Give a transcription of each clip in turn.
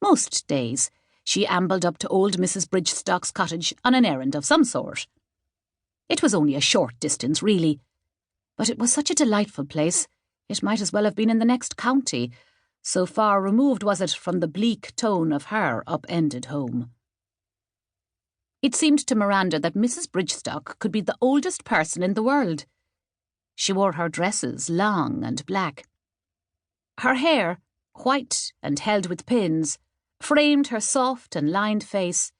Most days, she ambled up to old Mrs. Bridgestock's cottage on an errand of some sort. It was only a short distance, really, but it was such a delightful place, it might as well have been in the next county, so far removed was it from the bleak tone of her upended home. It seemed to Miranda that Mrs. Bridgestock could be the oldest person in the world. She wore her dresses long and black. Her hair, white and held with pins, framed her soft and lined face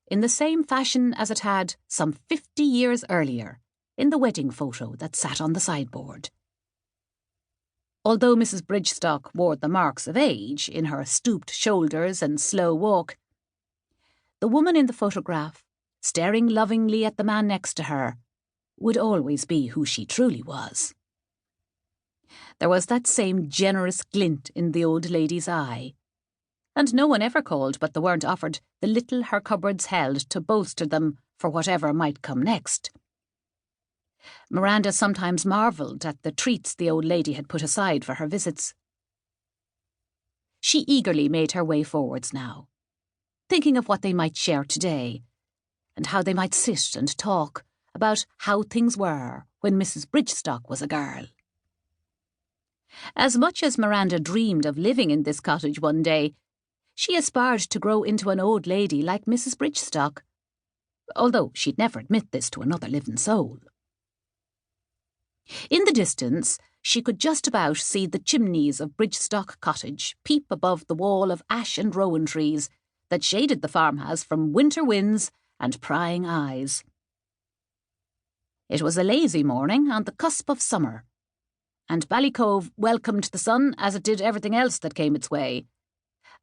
in the same fashion as it had some 50 years earlier in the wedding photo that sat on the sideboard. Although Mrs. Bridgestock wore the marks of age in her stooped shoulders and slow walk, the woman in the photograph, staring lovingly at the man next to her, would always be who she truly was. There was that same generous glint in the old lady's eye, and no one ever called but they weren't offered the little her cupboards held to bolster them for whatever might come next. Miranda sometimes marvelled at the treats the old lady had put aside for her visits. She eagerly made her way forwards now, thinking of what they might share today, and how they might sit and talk about how things were when Mrs. Bridgestock was a girl. As much as Miranda dreamed of living in this cottage one day, she aspired to grow into an old lady like Mrs. Bridgestock, although she'd never admit this to another living soul. In the distance, she could just about see the chimneys of Bridgestock Cottage peep above the wall of ash and rowan trees that shaded the farmhouse from winter winds and prying eyes. It was a lazy morning on the cusp of summer, and Ballycove welcomed the sun as it did everything else that came its way,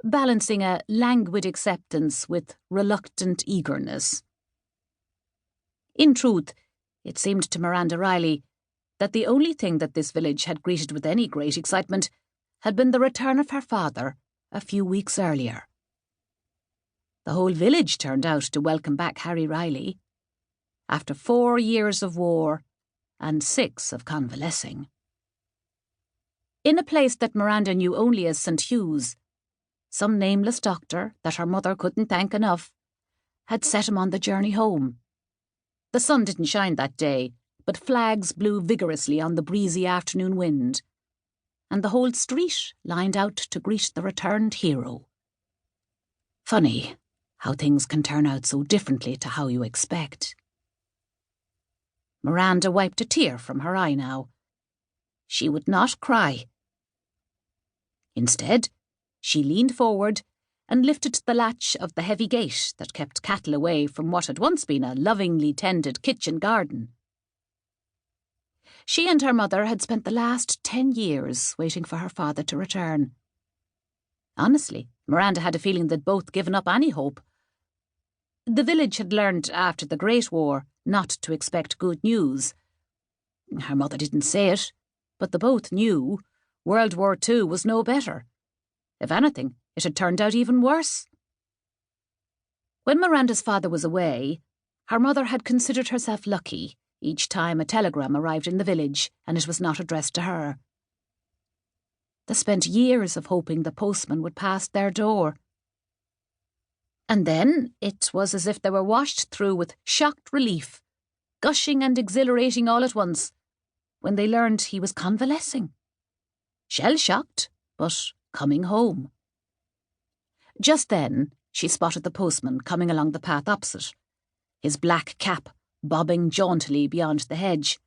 balancing a languid acceptance with reluctant eagerness. In truth, it seemed to Miranda Riley that the only thing that this village had greeted with any great excitement had been the return of her father a few weeks earlier. The whole village turned out to welcome back Harry Riley, after 4 years of war and 6 of convalescing. In a place that Miranda knew only as St. Hugh's, some nameless doctor that her mother couldn't thank enough had set him on the journey home. The sun didn't shine that day, but flags blew vigorously on the breezy afternoon wind, and the whole street lined out to greet the returned hero. Funny how things can turn out so differently to how you expect. Miranda wiped a tear from her eye now. She would not cry. Instead, she leaned forward and lifted the latch of the heavy gate that kept cattle away from what had once been a lovingly tended kitchen garden. She and her mother had spent the last 10 years waiting for her father to return. Honestly, Miranda had a feeling they'd both given up any hope. The village had learned after the Great War not to expect good news. Her mother didn't say it, but they both knew World War II was no better. If anything, it had turned out even worse. When Miranda's father was away, her mother had considered herself lucky each time a telegram arrived in the village and it was not addressed to her. They spent years of hoping the postman would pass their door. And then it was as if they were washed through with shocked relief, gushing and exhilarating all at once, when they learned he was convalescing. Shell-shocked, but coming home. Just then, she spotted the postman coming along the path opposite, his black cap bobbing jauntily beyond the hedge.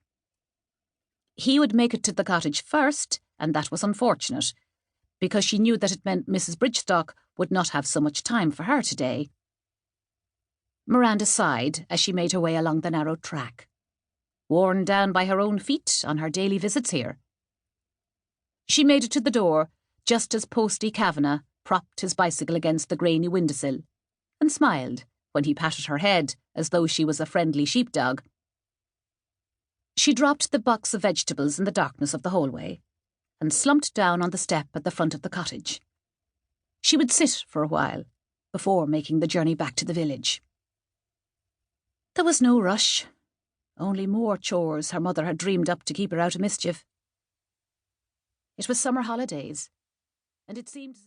He would make it to the cottage first, and that was unfortunate, because she knew that it meant Mrs. Bridgestock would not have so much time for her today. Miranda sighed as she made her way along the narrow track, worn down by her own feet on her daily visits here. She made it to the door just as Posty Kavanagh propped his bicycle against the grainy windowsill and smiled when he patted her head as though she was a friendly sheepdog. She dropped the box of vegetables in the darkness of the hallway and slumped down on the step at the front of the cottage. She would sit for a while before making the journey back to the village. There was no rush, only more chores her mother had dreamed up to keep her out of mischief. It was summer holidays, and it seemed as if